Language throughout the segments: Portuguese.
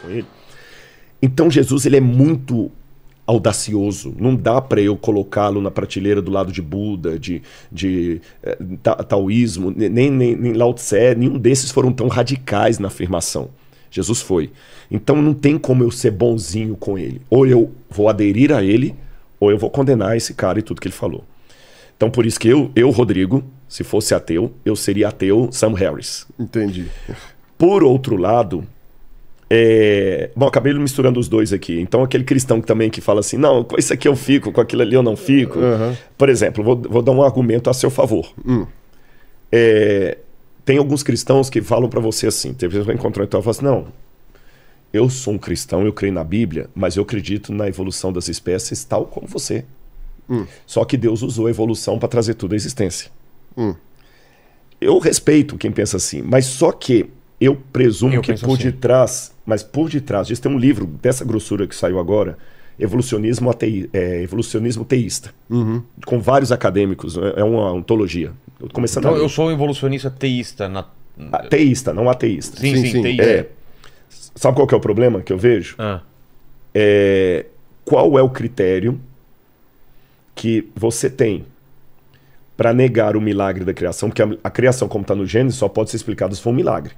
com ele. Então Jesus, ele é muito audacioso. Não dá para eu colocá-lo na prateleira do lado de Buda, de taoísmo, nem Lao Tse, nenhum desses foram tão radicais na afirmação. Jesus foi. Então não tem como eu ser bonzinho com ele. Ou eu vou aderir a ele, ou eu vou condenar esse cara e tudo que ele falou. Então por isso que eu Rodrigo, se fosse ateu, eu seria ateu Sam Harris. Entendi. Por outro lado, bom, acabei misturando os dois aqui. Então aquele cristão também que fala assim, não, com isso aqui eu fico, com aquilo ali eu não fico. Por exemplo, vou dar um argumento a seu favor. Tem alguns cristãos que falam para você assim, tem vezes que eu encontro então, eu falo assim, não, eu sou um cristão, eu creio na Bíblia, mas eu acredito na evolução das espécies tal como você. Só que Deus usou a evolução para trazer tudo à existência. Eu respeito quem pensa assim, mas só que eu presumo que por detrás, mas por detrás disso tem um livro dessa grossura que saiu agora, Evolucionismo Teísta, com vários acadêmicos, é uma ontologia. Então eu sou um evolucionista teísta. Teísta, não ateísta. Sim, teísta. Sabe qual que é o problema que eu vejo? Qual é o critério que você tem para negar o milagre da criação? Porque a criação, como está no Gênesis, só pode ser explicada se for um milagre.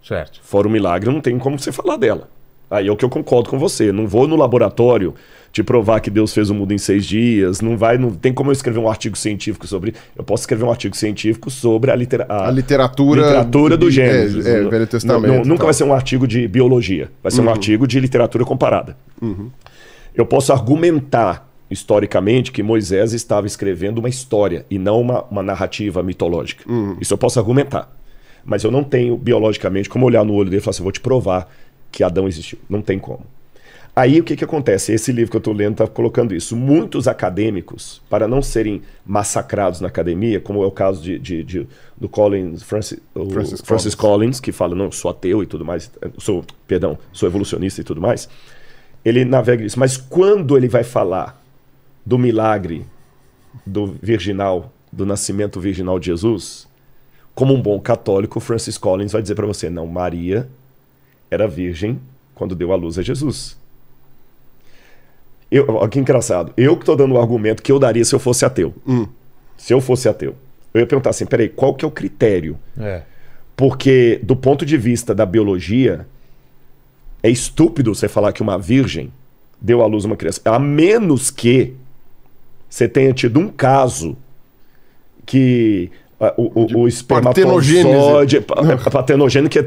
Certo. Fora o milagre, não tem como você falar dela. Aí é o que eu concordo com você. Não vou no laboratório te provar que Deus fez o mundo em 6 dias. Não tem como eu escrever um artigo científico sobre... Eu posso escrever um artigo científico sobre a literatura do Gênesis. Velho Testamento. Nunca vai ser um artigo de biologia. Vai ser um artigo de literatura comparada. Eu posso argumentar historicamente que Moisés estava escrevendo uma história e não uma narrativa mitológica. Isso eu posso argumentar. Mas eu não tenho, biologicamente, como olhar no olho dele e falar assim, vou te provar que Adão existiu. Não tem como. Aí o que acontece? Esse livro que eu estou lendo está colocando isso. Muitos acadêmicos, para não serem massacrados na academia, como é o caso do Francis Collins, que fala, não, sou ateu e tudo mais, sou evolucionista e tudo mais, ele navega isso. Mas quando ele vai falar do milagre do nascimento virginal de Jesus, como um bom católico, Francis Collins vai dizer para você, não, Maria era virgem quando deu à luz a Jesus. Olha que engraçado. Eu que estou dando o argumento que eu daria se eu fosse ateu. Se eu fosse ateu. Eu ia perguntar assim, peraí, qual que é o critério? Porque, do ponto de vista da biologia, é estúpido você falar que uma virgem deu à luz uma criança. A menos que você tenha tido um caso que... O espermatozoide partenogênese que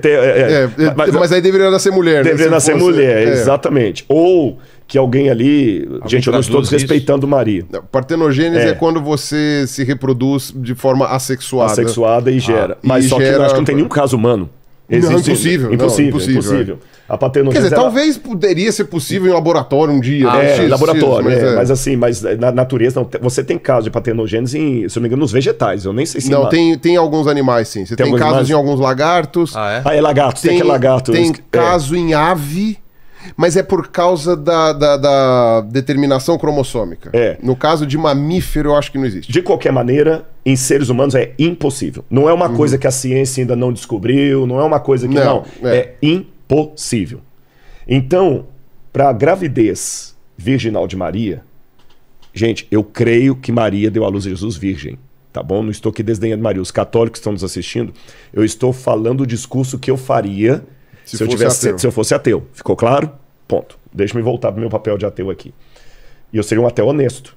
mas aí deveria nascer mulher, né? Deveria nascer mulher, exatamente. Ou que alguém ali... Gente, eu não estou desrespeitando Maria. Partenogênese é quando você se reproduz de forma assexuada. Assexuada e gera. Mas só que eu acho que não tem nenhum caso humano. Impossível. Impossível. A patenogênese, quer dizer, talvez poderia ser possível em laboratório um dia. Laboratório, mas na natureza, não, você tem casos de patenogênese, se não me engano, nos vegetais. Eu nem sei se... Não, tem alguns animais, sim. Você tem casos animais? Em alguns lagartos. É lagarto, tem lagarto. Tem caso em ave, mas é por causa da determinação cromossômica. No caso de mamífero, eu acho que não existe. De qualquer maneira, em seres humanos é impossível. Não é uma coisa que a ciência ainda não descobriu, não é uma coisa que... É impossível. Então, para a gravidez virginal de Maria, gente, eu creio que Maria deu à luz a Jesus virgem, tá bom? Não estou aqui desdenhando Maria. Os católicos que estão nos assistindo, eu estou falando o discurso que eu faria se eu fosse ateu. Ficou claro? Ponto. Deixa-me voltar para o meu papel de ateu aqui. E eu seria um ateu honesto,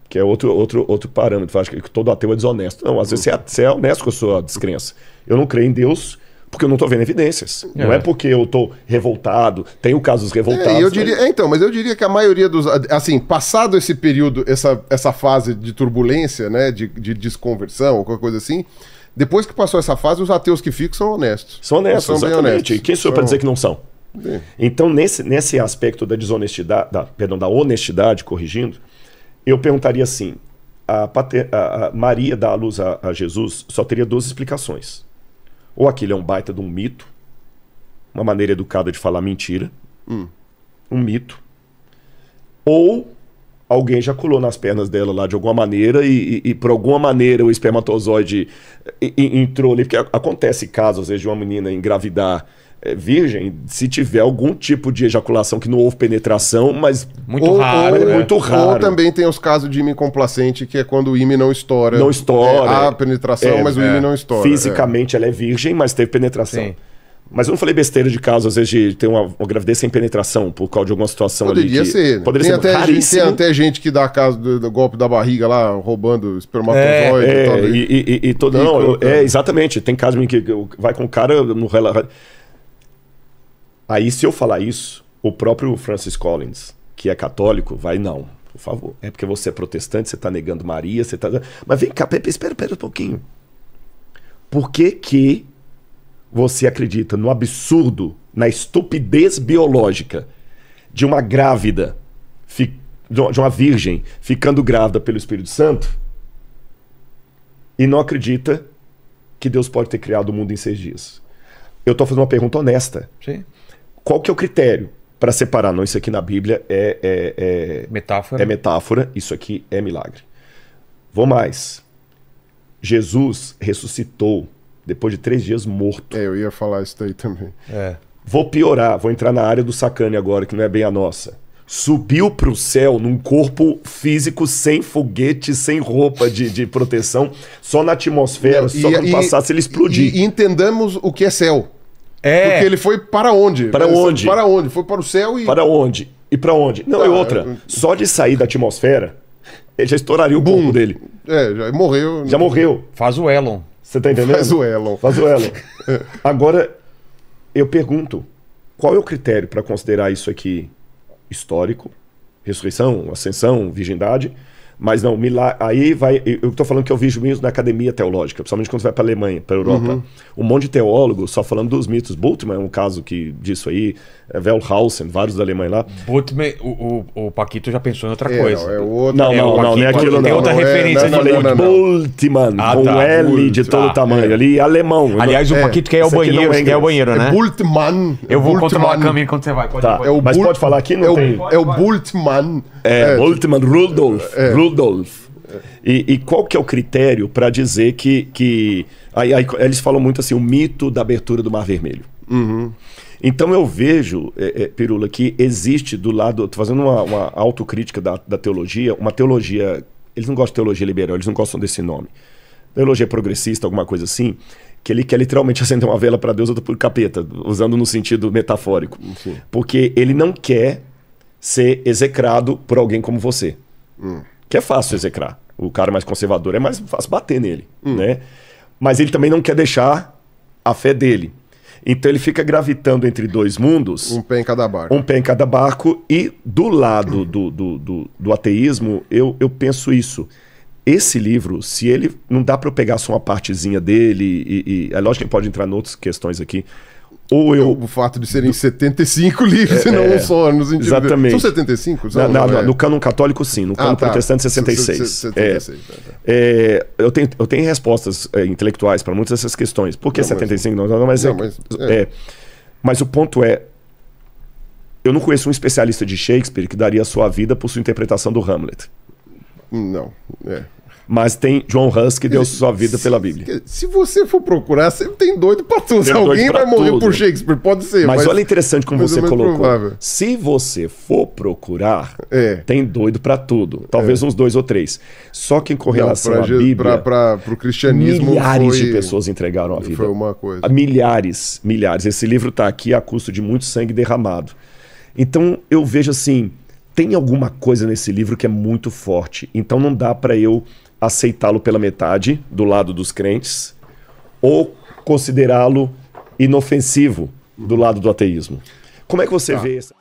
que é outro parâmetro. Eu acho que todo ateu é desonesto. Não, às vezes você é honesto com a sua descrença. Eu não creio em Deus porque eu não estou vendo evidências. Não é porque eu estou revoltado. Tenho casos revoltados. Mas eu diria que a maioria dos... Assim, passado esse período, essa fase de turbulência, né, de desconversão, ou qualquer coisa assim, depois que passou essa fase, os ateus que ficam são honestos. São honestos, exatamente. E quem sou eu para dizer que não são? Então, nesse aspecto da desonestidade, da honestidade, corrigindo, eu perguntaria assim, a Maria dar à luz a Jesus só teria 2 explicações. Ou aquilo é um baita de um mito, uma maneira educada de falar mentira, um mito, ou alguém ejaculou nas pernas dela lá de alguma maneira e por alguma maneira o espermatozoide entrou ali, porque acontece casos, às vezes, de uma menina engravidar virgem, se tiver algum tipo de ejaculação que não houve penetração, mas muito raro. É muito raro. Ou também tem os casos de ímã complacente, que é quando o ímã não estoura. Não estoura. Há penetração, mas o ímã não estoura. Fisicamente ela é virgem, mas teve penetração. Sim. Mas eu não falei besteira de caso, às vezes, de ter uma gravidez sem penetração, por causa de alguma situação Poderia ali. ser. Poderia ser raríssimo. Tem até gente que dá caso do golpe da barriga lá, roubando espermatozoide e tal. Não, exatamente. Tem caso que vai com o cara no relato. Aí, se eu falar isso, o próprio Francis Collins, que é católico, vai, não, por favor. É porque você é protestante, você está negando Maria, você está... Mas vem cá, espera um pouquinho. Por que você acredita no absurdo, na estupidez biológica de uma grávida, de uma virgem, ficando grávida pelo Espírito Santo, e não acredita que Deus pode ter criado o mundo em 6 dias? Eu estou fazendo uma pergunta honesta. Sim. Qual que é o critério para separar? Não, isso aqui na Bíblia metáfora. É metáfora, isso aqui é milagre. Vou mais. Jesus ressuscitou depois de 3 dias morto. Eu ia falar isso daí também. Vou piorar, vou entrar na área do sacane agora, que não é bem a nossa. Subiu para o céu num corpo físico sem foguete, sem roupa de proteção, só na atmosfera, só quando passasse ele explodir. E entendamos o que é céu. Porque ele foi para onde? Para onde? Para onde? Foi para o céu e... Para onde? E para onde? Não, e outra. Só de sair da atmosfera, ele já estouraria o corpo dele. Já morreu. Já morreu. Faz o Elon. Você tá entendendo? Faz o Elon. Agora, eu pergunto, qual é o critério para considerar isso aqui histórico? Ressurreição, ascensão, virgindade? Mas não, aí vai... Eu estou falando que eu vejo mesmo na academia teológica, principalmente quando você vai para a Alemanha, para a Europa. Um monte de teólogos só falando dos mitos. Bultmann é um caso disso aí, Wellhausen, vários da Alemanha lá. Bultmann, o Paquito já pensou em outra coisa. Não, não é aquilo não. Tem outra referência de Bultmann, com L de todo tamanho ali, alemão. Aliás, o Paquito quer ir ao banheiro, quer ir ao banheiro, né? Bultmann. Eu vou controlar a câmera enquanto você vai. Mas pode falar aqui, não tem. É o Bultmann. Bultmann, Rudolf. E qual que é o critério para dizer que... Aí eles falam muito assim, o mito da abertura do Mar Vermelho. Então eu vejo, Pirula, que existe do lado... Estou fazendo uma autocrítica da teologia, uma teologia... Eles não gostam de teologia liberal, eles não gostam desse nome. Teologia progressista, alguma coisa assim, que ele quer literalmente acender uma vela para Deus, outra por capeta, usando no sentido metafórico. Porque ele não quer ser execrado por alguém como você. Que é fácil execrar. O cara mais conservador é mais fácil bater nele, né? Mas ele também não quer deixar a fé dele. Então ele fica gravitando entre 2 mundos. Um pé em cada barco. Um pé em cada barco. E do lado do ateísmo, eu penso isso. Esse livro, se ele... Não dá para eu pegar só uma partezinha dele é lógico que pode entrar em outras questões aqui. O fato de serem 75 livros e não um só. No sentido exatamente. São 75? No cânon católico, sim. No cânon protestante, 66. 76. Eu tenho respostas intelectuais para muitas dessas questões. Por que 75? Mas o ponto é... Eu não conheço um especialista de Shakespeare que daria a sua vida por sua interpretação do Hamlet. Não, Mas tem John Huss que deu sua vida pela Bíblia. Se você for procurar, sempre tem doido pra tudo. Alguém vai morrer por Shakespeare, pode ser. Mas olha interessante como você colocou. Provável. Se você for procurar, tem doido pra tudo. Talvez uns 2 ou 3. Só que com relação à Bíblia... Pro cristianismo milhares de pessoas entregaram a vida. Foi uma coisa. Milhares. Esse livro tá aqui a custo de muito sangue derramado. Então eu vejo assim... Tem alguma coisa nesse livro que é muito forte. Então não dá para eu aceitá-lo pela metade, do lado dos crentes, ou considerá-lo inofensivo do lado do ateísmo. Como é que você vê isso?